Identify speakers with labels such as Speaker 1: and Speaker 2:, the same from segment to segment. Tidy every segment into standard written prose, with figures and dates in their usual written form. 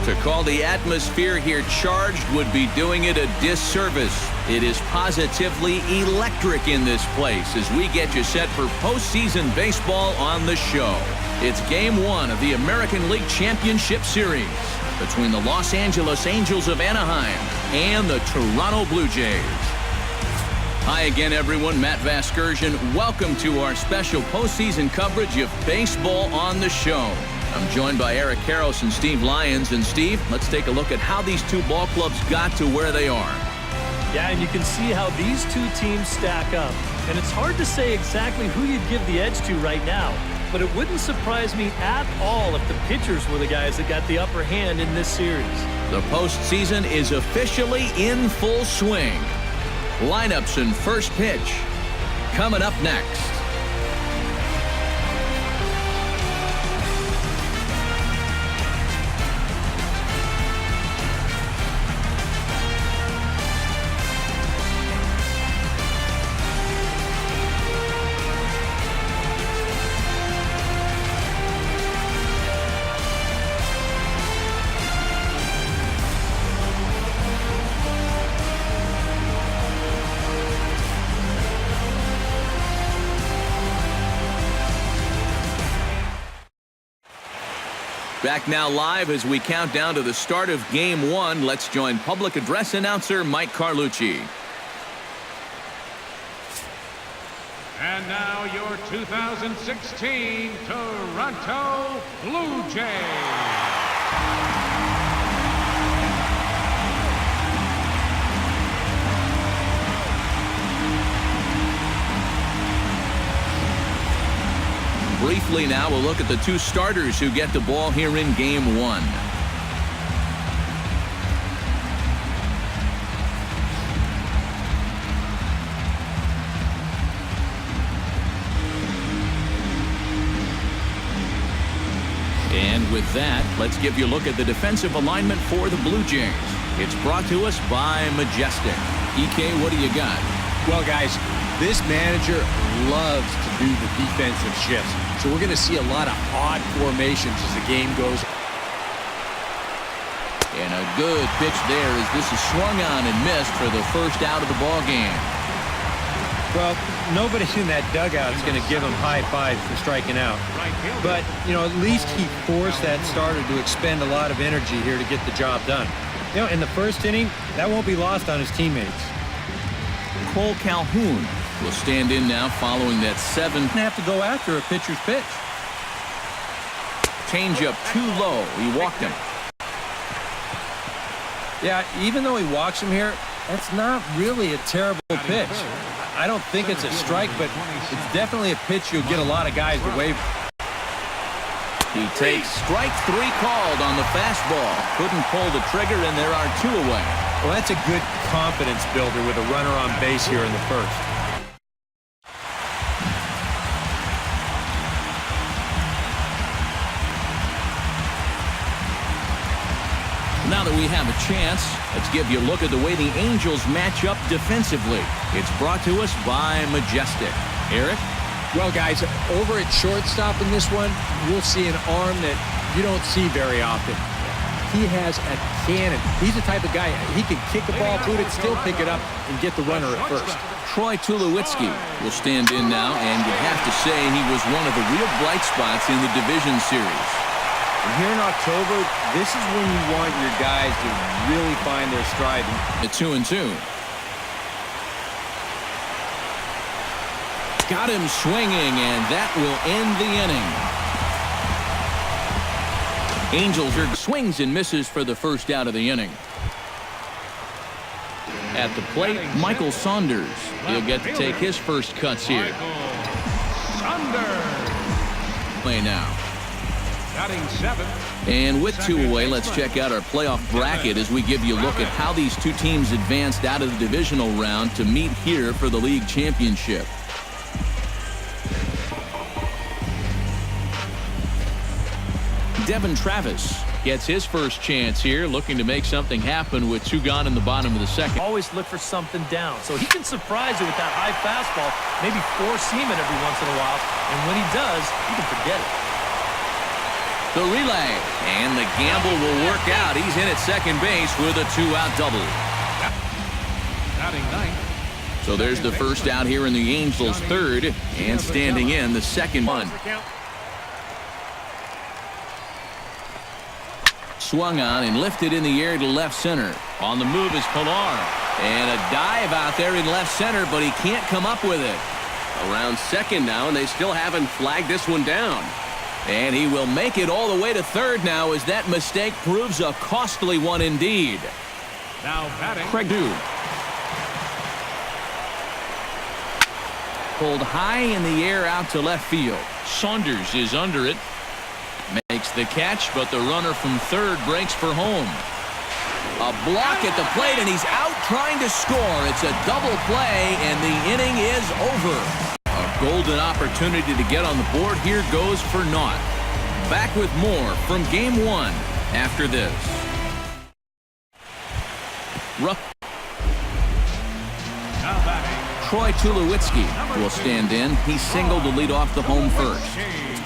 Speaker 1: To call the atmosphere here charged would be doing it a disservice. It is positively electric in this place as we get you set for postseason baseball on the show. It's Game 1 of the American League Championship Series between the Los Angeles Angels of Anaheim and the Toronto Blue Jays. Hi again, everyone. Matt Vasgersian. Welcome to our special postseason coverage of baseball on the show. I'm joined by Eric Karros and Steve Lyons. And Steve, let's take a look at how these two ball clubs got to where they are.
Speaker 2: Yeah, and you can see how these two teams stack up. And it's hard to say exactly who you'd give the edge to right now. But it wouldn't surprise me at all if the pitchers were the guys that got the upper hand in this series.
Speaker 1: The postseason is officially in full swing. Lineups and first pitch coming up next. Back now live as we count down to the start of Game 1. Let's join public address announcer Mike Carlucci.
Speaker 3: And now your 2016 Toronto Blue Jays.
Speaker 1: Briefly now, we'll look at the two starters who get the ball here in Game 1. And with that, let's give you a look at the defensive alignment for the Blue Jays. It's brought to us by Majestic. EK, what do you got?
Speaker 4: Well, guys, this manager loves to do the defensive shifts. So we're going to see a lot of odd formations as the game goes.
Speaker 1: And a good pitch there as this is swung on and missed for the first out of the ball game.
Speaker 5: Well, nobody in that dugout is going to give him high fives for striking out. But, you know, at least he forced that starter to expend a lot of energy here to get the job done. You know, in the first inning, that won't be lost on his teammates.
Speaker 1: Cole Calhoun will stand in now following that 7.
Speaker 5: Have to go after a pitcher's pitch.
Speaker 1: Change up too low. He walked him.
Speaker 5: Yeah, even though he walks him here, that's not really a terrible pitch. I don't think it's a strike, but it's definitely a pitch you'll get a lot of guys to wave.
Speaker 1: He takes strike 3 called on the fastball. Couldn't pull the trigger, and there are 2 away.
Speaker 5: Well, that's a good confidence builder with a runner on base here in the first.
Speaker 1: Now that we have a chance, let's give you a look at the way the Angels match up defensively. It's brought to us by Majestic. Eric?
Speaker 4: Well, guys, over at shortstop in this one, you'll see an arm that you don't see very often. He has a cannon. He's the type of guy, he can kick the ball, put it, still pick it up, and get the runner at first.
Speaker 1: Troy Tulowitzki will stand in now, and you have to say he was one of the real bright spots in the division series.
Speaker 5: And here in October, this is when you want your guys to really find their stride.
Speaker 1: At 2-2. Got him swinging, and that will end the inning. Angels are swings and misses for the first out of the inning. At the plate, Michael Saunders. He'll get to take his first cuts here. Play now.
Speaker 3: Batting 7.
Speaker 1: And with 2 away, let's check out our playoff bracket as we give you a look at how these two teams advanced out of the divisional round to meet here for the league championship. Devin Travis gets his first chance here, looking to make something happen with 2 gone in the bottom of the second.
Speaker 2: Always look for something down, so he can surprise you with that high fastball, maybe 4-seam it every once in a while, and when he does, you can forget it.
Speaker 1: The relay, and the gamble will work out. He's in at second base with a 2-out double.
Speaker 3: Batting ninth.
Speaker 1: So there's the first out here in the Angels' third, and standing in the second one. Swung on and lifted in the air to left center. On the move is Pilar. And a dive out there in left center, but he can't come up with it.
Speaker 6: Around second now, and they still haven't flagged this one down.
Speaker 1: And he will make it all the way to third now as that mistake proves a costly one indeed.
Speaker 3: Now batting.
Speaker 1: Craig Dew. Pulled high in the air out to left field. Saunders is under it. Makes the catch, but the runner from third breaks for home. A block at the plate, and he's out trying to score. It's a double play, and the inning is over. A golden opportunity to get on the board here goes for naught. Back with more from Game 1 after this.
Speaker 3: Now batting.
Speaker 1: Troy Tulowitzki will stand in. He singled to lead off the home first.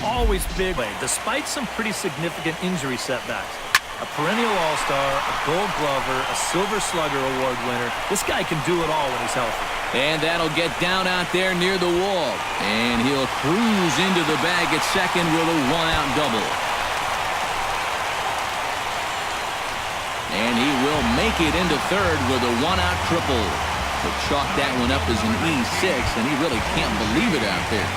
Speaker 2: Always big play, despite some pretty significant injury setbacks. A perennial all-star, a gold glover, a silver slugger award winner. This guy can do it all when he's healthy.
Speaker 1: And that'll get down out there near the wall. And he'll cruise into the bag at second with a 1-out double. And he will make it into third with a 1-out triple. He'll chalk that one up as an E6, and he really can't believe it out there.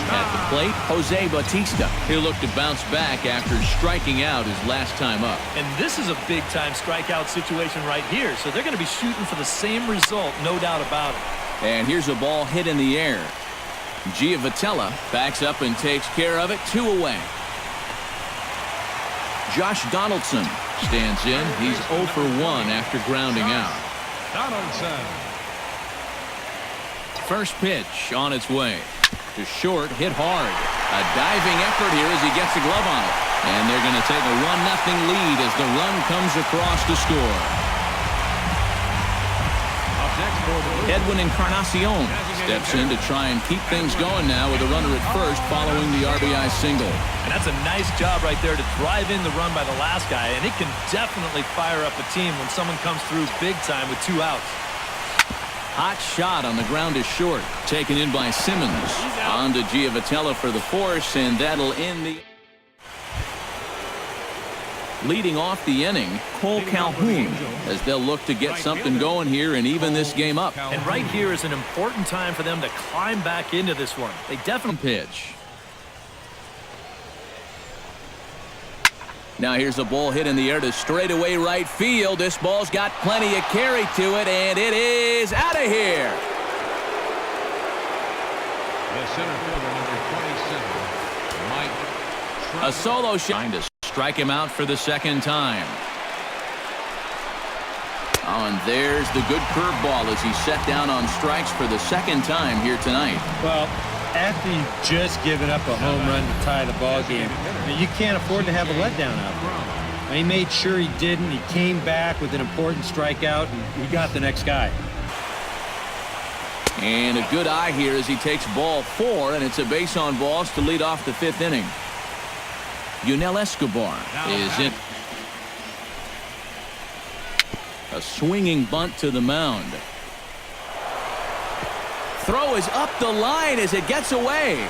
Speaker 1: At the plate, Jose Bautista. He'll look to bounce back after striking out his last time up.
Speaker 2: And this is a big-time strikeout situation right here, so they're going to be shooting for the same result, no doubt about it.
Speaker 1: And here's a ball hit in the air. Giavotella backs up and takes care of it. 2 away. Josh Donaldson stands in. He's 0 for 1 after grounding out.
Speaker 3: Donaldson.
Speaker 1: First pitch on its way. To short, hit hard. A diving effort here as he gets the glove on it. And they're going to take a 1-0 lead as the run comes across to score. Edwin Encarnacion steps in to try and keep things going now with a runner at first following the RBI single.
Speaker 2: And that's a nice job right there to drive in the run by the last guy, and it can definitely fire up a team when someone comes through big time with 2 outs.
Speaker 1: Hot shot on the ground is short. Taken in by Simmons. On to Giavotella for the force, and that'll end the... Leading off the inning, Cole Calhoun, as they'll look to get something going here and even this game up.
Speaker 2: And right here is an important time for them to climb back into this one. They definitely
Speaker 1: pitch. Now here's a ball hit in the air to straightaway right field. This ball's got plenty of carry to it, and it is out of here.
Speaker 3: The center fielder, number 27, Mike.
Speaker 1: A solo shot. Trying to strike him out for the second time. Oh, and there's the good curveball as he set down on strikes for the second time here tonight.
Speaker 5: Well, after you've just given up a home run to tie the ball game, you can't afford to have a letdown out there. And he made sure he didn't. He came back with an important strikeout, and he got the next guy.
Speaker 1: And a good eye here as he takes ball 4, and it's a base on balls to lead off the 5th inning. Yunel Escobar is in. A swinging bunt to the mound. Throw is up the line as it gets away.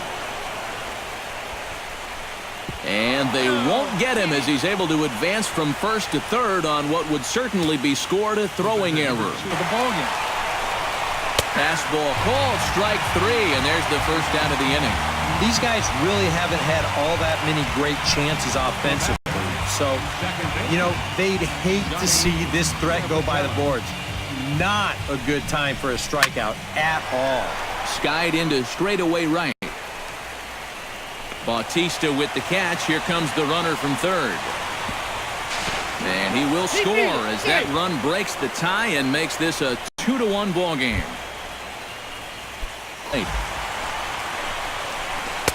Speaker 1: And they won't get him as he's able to advance from first to third on what would certainly be scored a throwing error.
Speaker 2: for the ball game.
Speaker 1: Fastball called, strike 3, and there's the first out of the inning.
Speaker 5: These guys really haven't had all that many great chances offensively. So, you know, they'd hate to see this threat go by the boards. Not a good time for a strikeout at all.
Speaker 1: Skied into straightaway right. Bautista with the catch. Here comes the runner from third. And he will score as that run breaks the tie and makes this a 2-1 ball game.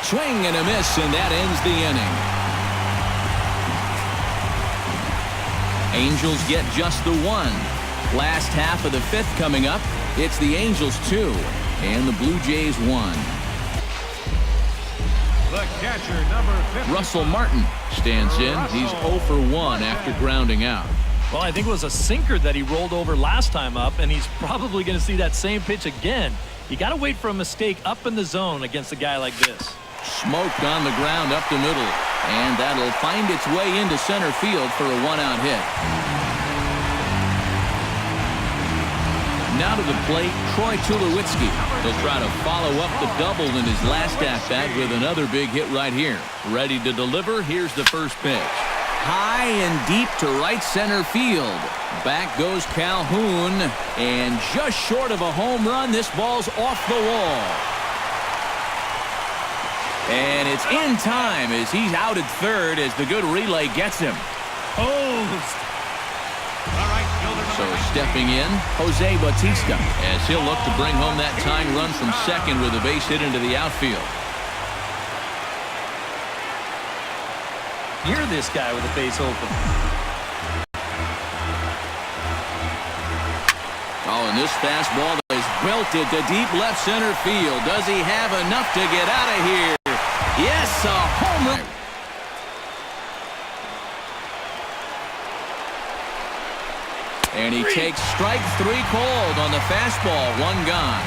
Speaker 1: Swing and a miss, and that ends the inning. Angels get just the 1. Last half of the 5th coming up. It's the Angels 2 and the Blue Jays 1.
Speaker 3: The catcher, number 50.
Speaker 1: Russell Martin stands in. He's 0 for 1 after grounding out.
Speaker 2: Well, I think it was a sinker that he rolled over last time up, and he's probably going to see that same pitch again. You got to wait for a mistake up in the zone against a guy like this.
Speaker 1: Smoked on the ground up the middle, and that'll find its way into center field for a 1-out hit. Now to the plate, Troy Tulowitzki. He'll try to follow up the double in his last at-bat with another big hit right here. Ready to deliver. Here's the first pitch. High and deep to right center field. Back goes Calhoun, and just short of a home run, this ball's off the wall. And it's in time as he's out at third as the good relay gets him. So stepping in, Jose Bautista, as he'll look to bring home that tying run from second with a base hit into the outfield.
Speaker 2: Near this guy with a base open.
Speaker 1: Oh, and this fastball is belted to deep left center field. Does he have enough to get out of here? Yes, a home run. And he takes strike 3 cold on the fastball. 1 gone.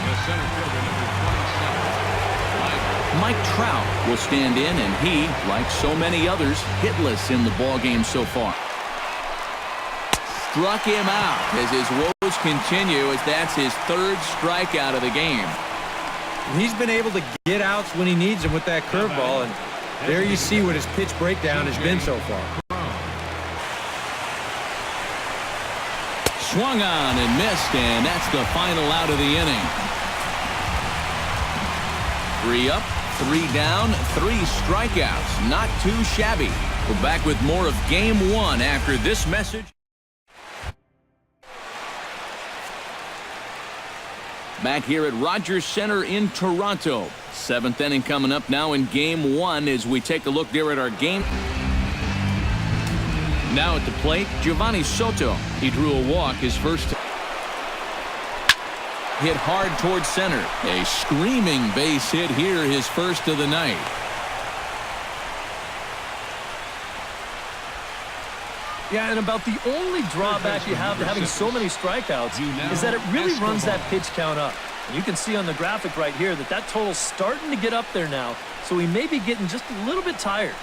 Speaker 3: The center fielder, number 27.
Speaker 1: Mike Trout will stand in, and he, like so many others, hitless in the ballgame so far. Struck him out as his woes continue, as that's his 3rd strikeout of the game.
Speaker 5: He's been able to get outs when he needs them with that curveball, and there you see what his pitch breakdown has been so far.
Speaker 1: Swung on and missed, and that's the final out of the inning. 3 up, 3 down, 3 strikeouts. Not too shabby. We're back with more of Game 1 after this message. Back here at Rogers Center in Toronto. 7th inning coming up now in Game 1 as we take a look there at our game. Now at the plate, Giovanni Soto. He drew a walk his first. Hit hard towards center. A screaming base hit here, his first of the night.
Speaker 2: Yeah, and about the only drawback you have to having so many strikeouts is that it really runs that pitch count up. And you can see on the graphic right here that that total's starting to get up there now, so he may be getting just a little bit tired.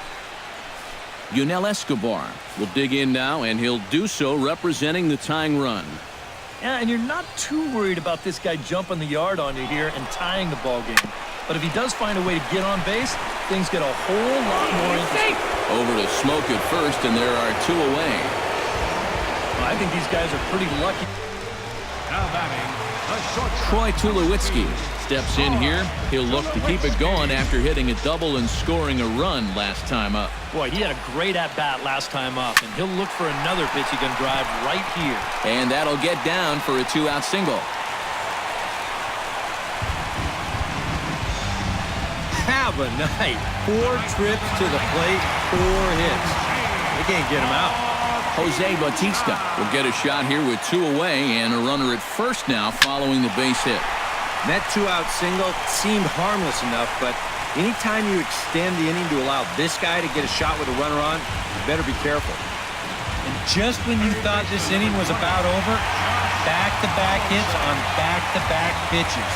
Speaker 1: Yunel Escobar will dig in now, and he'll do so representing the tying run.
Speaker 2: Yeah, and you're not too worried about this guy jumping the yard on you here and tying the ball game. But if he does find a way to get on base, things get a whole lot more interesting.
Speaker 1: Over to Smoke at first, and there are 2 away.
Speaker 2: Well, I think these guys are pretty lucky.
Speaker 3: Now batting, the shortstop.
Speaker 1: Troy Tulowitzki steps in here. He'll look to keep it going after hitting a double and scoring a run last time up.
Speaker 2: Boy, he had a great at-bat last time up, and he'll look for another pitch he can drive right here.
Speaker 1: And that'll get down for a 2-out single.
Speaker 5: Have a night. 4 trips to the plate, 4 hits. They can't get him out.
Speaker 1: Jose Bautista will get a shot here with 2 away and a runner at first now following the base hit.
Speaker 5: That 2-out single seemed harmless enough, but anytime you extend the inning to allow this guy to get a shot with a runner on, you better be careful. And just when you thought this inning was about over, back-to-back hits on back-to-back pitches.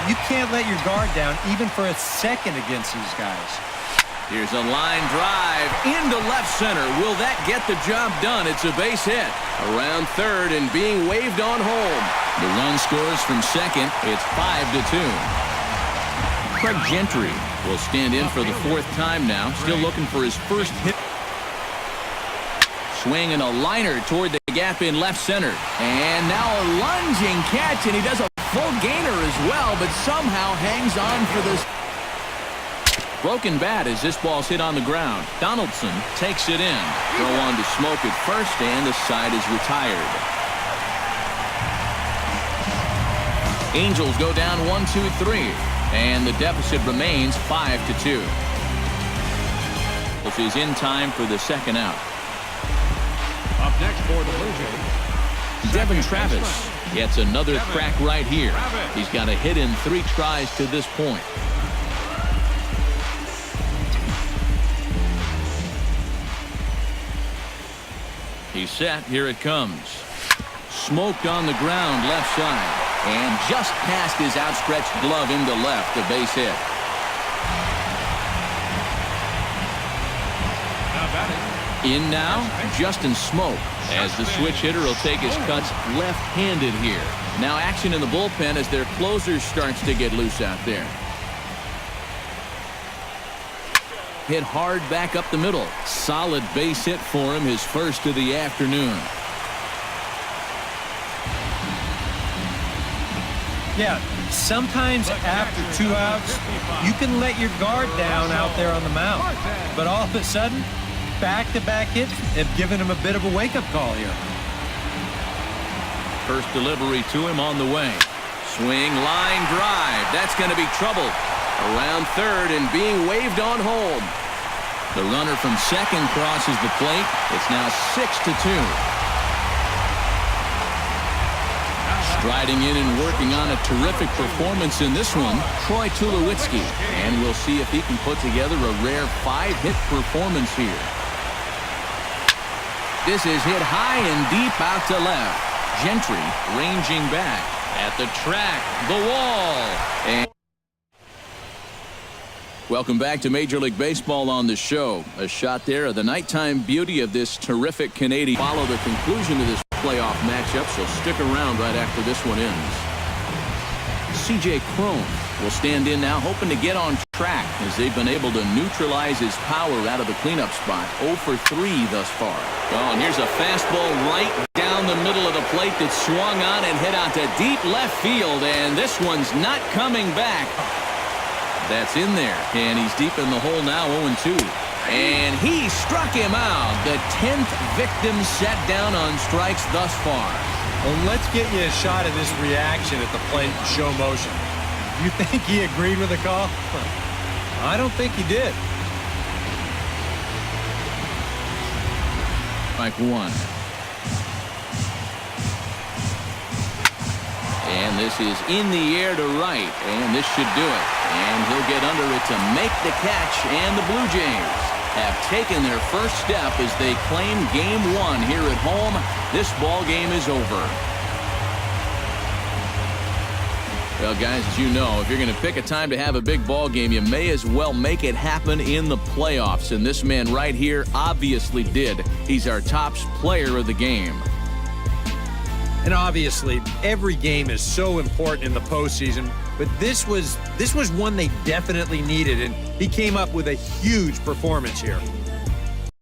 Speaker 5: You can't let your guard down even for a second against these guys.
Speaker 1: Here's a line drive into left center. Will that get the job done? It's a base hit. Around third and being waved on home. The run scores from second. It's 5-2. Craig Gentry will stand in for the 4th time now. Still looking for his first hit. Swing and a liner toward the gap in left center. And now a lunging catch, and he does a full gainer as well, but somehow hangs on for this. Broken bat as this ball's hit on the ground. Donaldson takes it in. Throw on to Smoke at first, and the side is retired. Angels go down 1-2-3, and the deficit remains 5-2. Which is in time for the 2nd out.
Speaker 3: Up next for the Blue Jays,
Speaker 1: Devin Travis Gets another crack right here. He's got a hit in 3 tries to this point. He's set. Here it comes. Smoked on the ground left side. And just past his outstretched glove into left, a base hit. In now, Justin Smoke, as the switch hitter will take his cuts left-handed here. Now action in the bullpen as their closer starts to get loose out there. Hit hard back up the middle. Solid base hit for him, his first of the afternoon.
Speaker 5: Yeah, sometimes after 2 outs, you can let your guard down out there on the mound. But all of a sudden, back-to-back hits have given him a bit of a wake-up call here.
Speaker 1: First delivery to him on the way. Swing, line drive. That's going to be trouble. Around third and being waved on hold. The runner from second crosses the plate. It's now 6-2. Striding in and working on a terrific performance in this one, Troy Tulowitzki. And we'll see if he can put together a rare 5-hit performance here. This is hit high and deep out to left. Gentry ranging back at the track, the wall. And welcome back to Major League Baseball on the show. A shot there of the nighttime beauty of this terrific Canadian. Follow the conclusion of this playoff matchup, so stick around right after this one ends. C.J. Cron will stand in now, hoping to get on track as they've been able to neutralize his power out of the cleanup spot. 0 for 3 thus far. Oh, and here's a fastball right down the middle of the plate that swung on and hit out to deep left field, and this one's not coming back. That's in there, and he's deep in the hole now, 0-2. And he struck him out. The 10th victim set down on strikes thus far.
Speaker 5: Well, let's get you a shot of this reaction at the plate in show motion. You think he agreed with the call? I don't think he did.
Speaker 1: Strike 1. And this is in the air to right, and this should do it. And he'll get under it to make the catch, and the Blue Jays have taken their first step as they claim Game 1 here at home. This ball game is over. Well, guys, as you know, if you're going to pick a time to have a big ball game, you may as well make it happen in the playoffs. And this man right here obviously did. He's our top player of the game.
Speaker 5: And obviously, every game is so important in the postseason, but this was one they definitely needed, and he came up with a huge performance here.